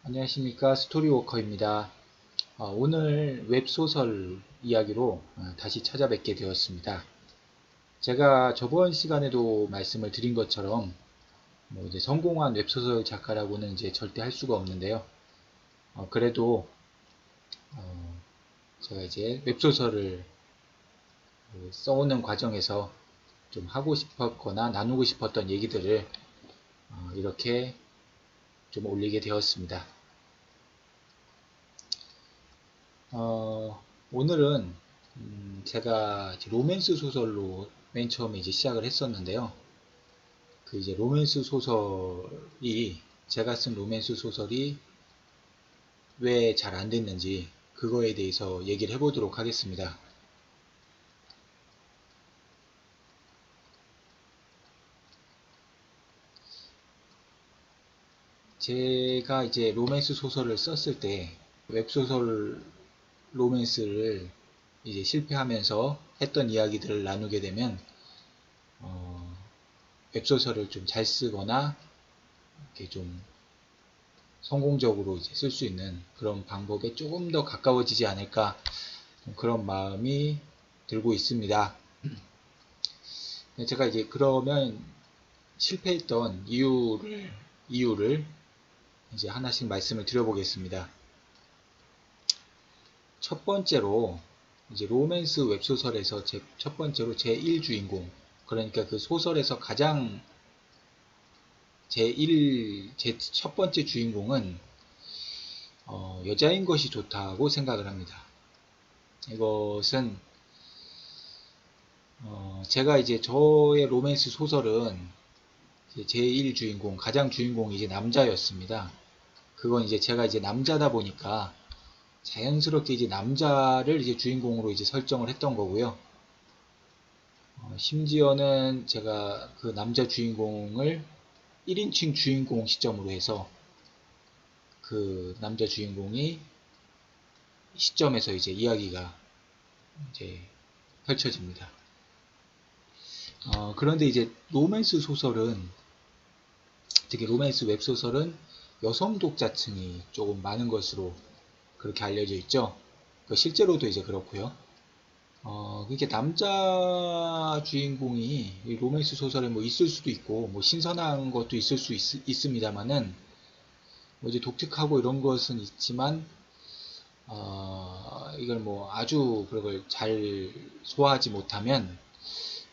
안녕하십니까, 스토리워커입니다. 오늘 웹소설 이야기로 다시 찾아뵙게 되었습니다. 제가 저번 시간에도 말씀을 드린 것처럼 이제 성공한 웹소설 작가라고는 이제 절대 할 수가 없는데요. 그래도 제가 이제 웹소설을 써오는 과정에서 좀 하고 싶었거나 나누고 싶었던 얘기들을 이렇게 좀 올리게 되었습니다. 오늘은 제가 이제 로맨스 소설로 맨 처음에 이제 시작을 했었는데요. 그 이제 로맨스 소설이 제가 쓴 로맨스 소설이 왜 잘 안 됐는지 그거에 대해서 얘기를 해보도록 하겠습니다. 제가 이제 로맨스 소설을 썼을 때 웹소설 로맨스를 이제 실패하면서 했던 이야기들을 나누게 되면 웹소설을 좀 잘 쓰거나 이렇게 좀 성공적으로 이제 쓸 수 있는 그런 방법에 조금 더 가까워지지 않을까 그런 마음이 들고 있습니다. 제가 이제 그러면 실패했던 이유를 이제 하나씩 말씀을 드려보겠습니다. 첫 번째로 이제 로맨스 웹소설에서 첫 번째로 제1주인공, 그러니까 그 소설에서 가장 제 첫 번째 주인공은 여자인 것이 좋다고 생각을 합니다. 이것은 제가 이제 저의 로맨스 소설은 제1주인공, 가장 주인공이 이제 남자였습니다. 그건 이제 제가 이제 남자다 보니까 자연스럽게 이제 남자를 이제 주인공으로 이제 설정을 했던 거고요. 심지어는 제가 그 남자 주인공을 1인칭 주인공 시점으로 해서 그 남자 주인공이 시점에서 이제 이야기가 이제 펼쳐집니다. 그런데 이제 로맨스 소설은, 특히 로맨스 웹소설은 여성 독자층이 조금 많은 것으로 그렇게 알려져 있죠. 실제로도 이제 그렇고요. 이렇게 남자 주인공이 로맨스 소설에 뭐 있을 수도 있고, 뭐 신선한 것도 있을 수 있습니다만은, 뭐 이제 독특하고 이런 것은 있지만, 이걸 뭐 아주 그걸 잘 소화하지 못하면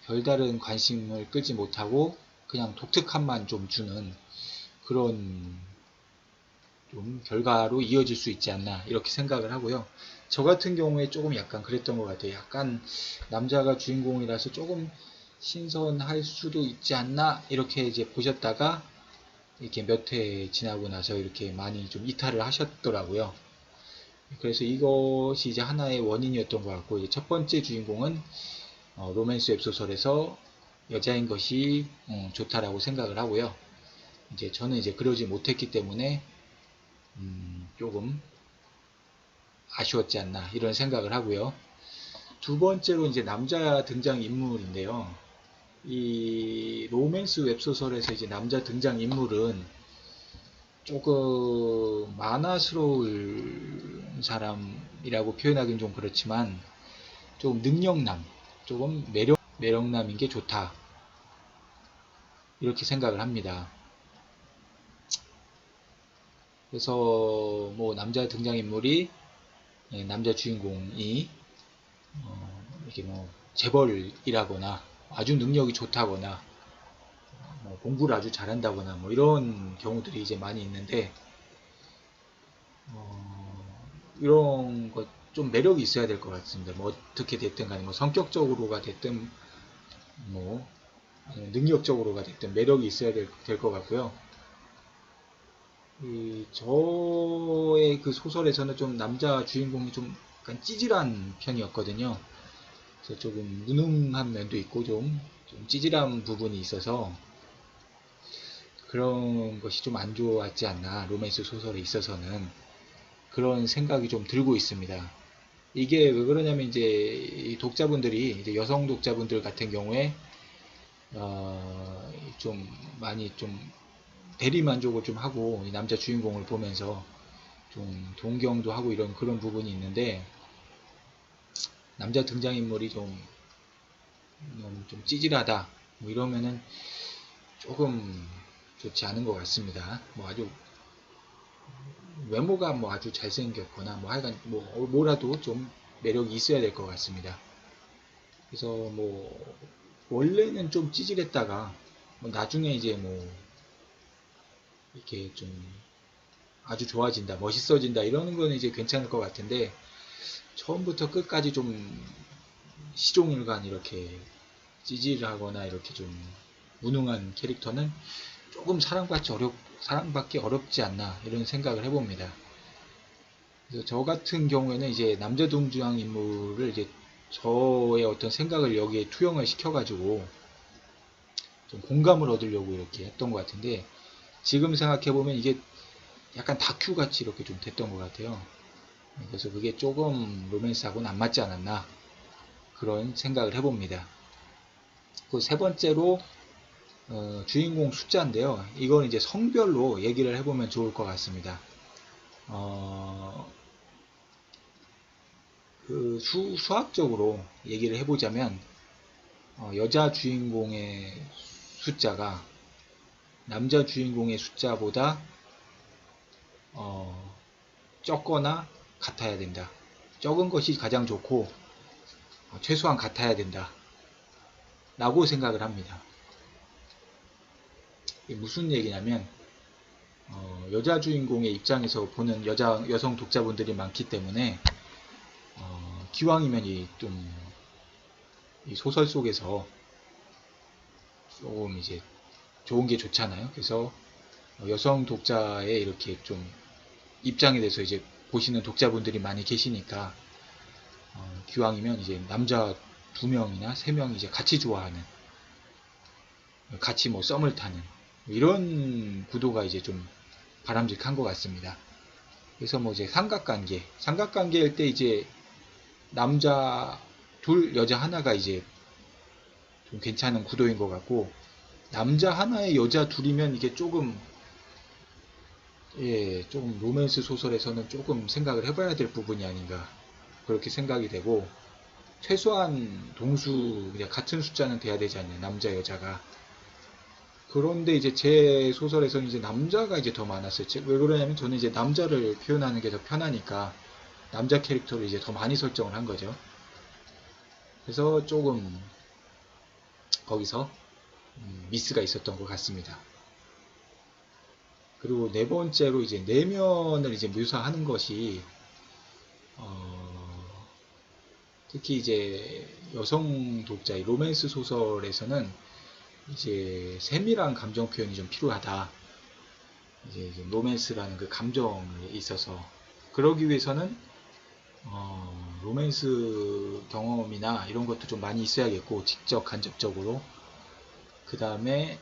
별다른 관심을 끌지 못하고 그냥 독특함만 좀 주는 그런 좀 결과로 이어질 수 있지 않나 이렇게 생각을 하고요. 저 같은 경우에 조금 약간 그랬던 것 같아요. 약간 남자가 주인공이라서 조금 신선할 수도 있지 않나 이렇게 이제 보셨다가 이렇게 몇 회 지나고 나서 이렇게 많이 좀 이탈을 하셨더라고요. 그래서 이것이 이제 하나의 원인이었던 것 같고, 이제 첫 번째 주인공은 로맨스 웹소설에서 여자인 것이 좋다라고 생각을 하고요. 이제 저는 이제 그러지 못했기 때문에 조금 아쉬웠지 않나 이런 생각을 하고요. 두 번째로 이제 남자 등장 인물인데요. 이 로맨스 웹소설에서 이제 남자 등장 인물은 조금 만화스러울 사람이라고 표현하기는 좀 그렇지만 조금 능력남, 조금 매력남인 게 좋다 이렇게 생각을 합니다. 그래서 뭐 남자 등장인물이, 남자 주인공이 이렇게 뭐 재벌이라거나 아주 능력이 좋다거나 뭐 공부를 아주 잘한다거나 뭐 이런 경우들이 이제 많이 있는데, 이런 것 좀 매력이 있어야 될 것 같습니다. 뭐 어떻게 됐든 간에 뭐 성격적으로가 됐든 뭐 능력적으로가 됐든 매력이 있어야 될 것 같고요. 저의 그 소설에서는 좀 남자 주인공이 좀 약간 찌질한 편이었거든요. 그래서 조금 무능한 면도 있고 좀 찌질한 부분이 있어서 그런 것이 좀 안 좋았지 않나, 로맨스 소설에 있어서는 그런 생각이 좀 들고 있습니다. 이게 왜 그러냐면 이제 독자분들이 이제 여성 독자분들 같은 경우에 좀 많이 좀 대리 만족을 좀 하고 이 남자 주인공을 보면서 좀 동경도 하고 이런 그런 부분이 있는데, 남자 등장인물이 좀 너무 좀 찌질하다 뭐 이러면은 조금 좋지 않은 것 같습니다. 뭐 아주 외모가 뭐 아주 잘생겼거나 뭐 하여간 뭐 뭐라도 좀 매력이 있어야 될 것 같습니다. 그래서 뭐 원래는 좀 찌질했다가 뭐 나중에 이제 뭐 이렇게 좀 아주 좋아진다, 멋있어진다 이러는 거는 이제 괜찮을 것 같은데, 처음부터 끝까지 좀 시종일관 이렇게 찌질하거나 이렇게 좀 무능한 캐릭터는 조금 사랑받기 어렵지 않나 이런 생각을 해봅니다. 그래서 저 같은 경우에는 이제 남자 등장 인물을 이제 저의 어떤 생각을 여기에 투영을 시켜가지고 좀 공감을 얻으려고 이렇게 했던 것 같은데, 지금 생각해보면 이게 약간 다큐 같이 이렇게 좀 됐던 것 같아요. 그래서 그게 조금 로맨스하고는 안 맞지 않았나 그런 생각을 해봅니다. 그 세 번째로 주인공 숫자인데요. 이건 이제 성별로 얘기를 해보면 좋을 것 같습니다. 그 수학적으로 얘기를 해보자면 여자 주인공의 숫자가 남자 주인공의 숫자보다 적거나 같아야 된다. 적은 것이 가장 좋고 최소한 같아야 된다. 라고 생각을 합니다. 이게 무슨 얘기냐면 여자 주인공의 입장에서 보는 여성 독자분들이 많기 때문에 기왕이면 이 소설 속에서 조금 이제 좋은 게 좋잖아요. 그래서 여성 독자의 이렇게 좀 입장에 대해서 이제 보시는 독자분들이 많이 계시니까 기왕이면 이제 남자 2명이나 3명 이제 같이 좋아하는, 같이 뭐 썸을 타는 이런 구도가 이제 좀 바람직한 것 같습니다. 그래서 뭐 이제 삼각관계일 때 이제 남자 둘, 여자 하나가 이제 좀 괜찮은 구도인 것 같고, 남자 하나에 여자 둘이면 이게 조금 조금 로맨스 소설에서는 조금 생각을 해봐야 될 부분이 아닌가 그렇게 생각이 되고, 최소한 그냥 같은 숫자는 돼야 되지 않냐, 남자 여자가. 그런데 이제 제 소설에서는 이제 남자가 이제 더 많았어요. 왜 그러냐면 저는 이제 남자를 표현하는 게 더 편하니까 남자 캐릭터를 이제 더 많이 설정을 한 거죠. 그래서 조금 거기서 미스가 있었던 것 같습니다. 그리고 네 번째로 이제 내면을 이제 묘사하는 것이 특히 이제 여성 독자, 로맨스 소설에서는 이제 세밀한 감정 표현이 좀 필요하다. 이제 로맨스라는 그 감정에 있어서 그러기 위해서는 로맨스 경험이나 이런 것도 좀 많이 있어야겠고, 직접 간접적으로. 그 다음에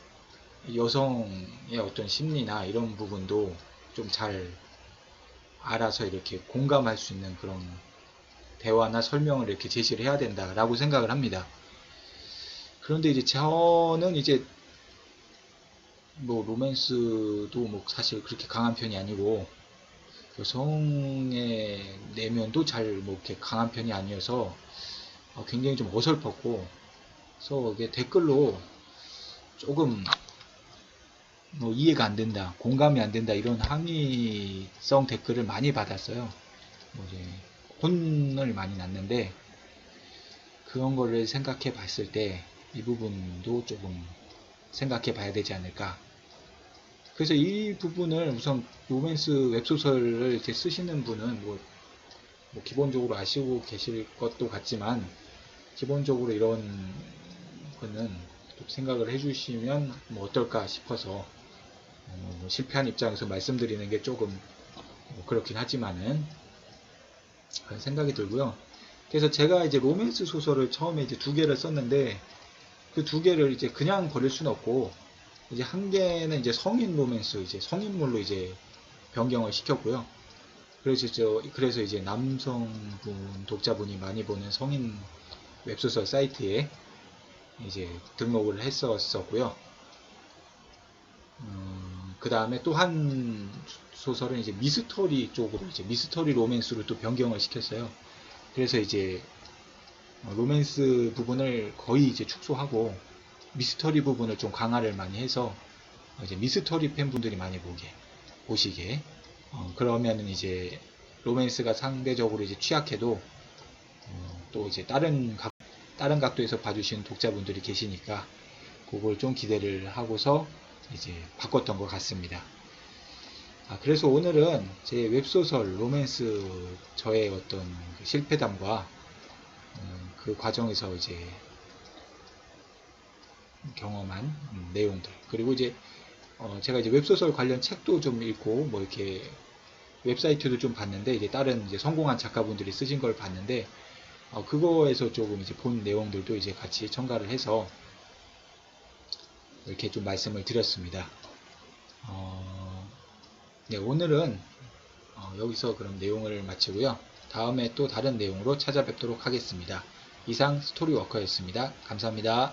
여성의 어떤 심리나 이런 부분도 좀 잘 알아서 이렇게 공감할 수 있는 그런 대화나 설명을 이렇게 제시를 해야 된다라고 생각을 합니다. 그런데 이제 저는 이제 뭐 로맨스도 뭐 사실 그렇게 강한 편이 아니고, 여성의 내면도 잘 뭐 이렇게 강한 편이 아니어서 굉장히 좀 어설펐고, 그래서 이게 댓글로 조금 뭐 이해가 안 된다, 공감이 안 된다 이런 항의성 댓글을 많이 받았어요. 뭐 이제 혼을 많이 났는데, 그런 거를 생각해 봤을 때 이 부분도 조금 생각해 봐야 되지 않을까. 그래서 이 부분을 우선 로맨스 웹소설을 이렇게 쓰시는 분은 뭐 기본적으로 아시고 계실 것도 같지만, 기본적으로 이런 거는 좀 생각을 해주시면 뭐 어떨까 싶어서 뭐 실패한 입장에서 말씀드리는 게 조금 뭐 그렇긴 하지만은 그런 생각이 들고요. 그래서 제가 이제 로맨스 소설을 처음에 이제 2개를 썼는데, 그 2개를 이제 그냥 버릴 수는 없고, 이제 한 개는 이제 성인 로맨스, 이제 성인물로 이제 변경을 시켰고요. 그래서 이제 남성분 독자분이 많이 보는 성인 웹소설 사이트에 이제 등록을 했었고요. 그 다음에 또 한 웹소설은 이제 미스터리 쪽으로 이제 미스터리 로맨스로 또 변경을 시켰어요. 그래서 이제 로맨스 부분을 거의 이제 축소하고 미스터리 부분을 좀 강화를 많이 해서 이제 미스터리 팬분들이 많이 보시게 그러면은 이제 로맨스가 상대적으로 이제 취약해도 또 이제 다른 각도에서 봐주시는 독자분들이 계시니까 그걸 좀 기대를 하고서 이제 바꿨던 것 같습니다. 그래서 오늘은 제 웹소설 로맨스 저의 어떤 그 실패담과 그 과정에서 이제 경험한 내용들, 그리고 이제 제가 이제 웹소설 관련 책도 좀 읽고 뭐 이렇게 웹사이트도 좀 봤는데 이제 다른 이제 성공한 작가분들이 쓰신 걸 봤는데 그거에서 조금 이제 본 내용들도 이제 같이 첨가를 해서 이렇게 좀 말씀을 드렸습니다. 네, 오늘은 여기서 그럼 내용을 마치고요. 다음에 또 다른 내용으로 찾아뵙도록 하겠습니다. 이상 스토리워커였습니다. 감사합니다.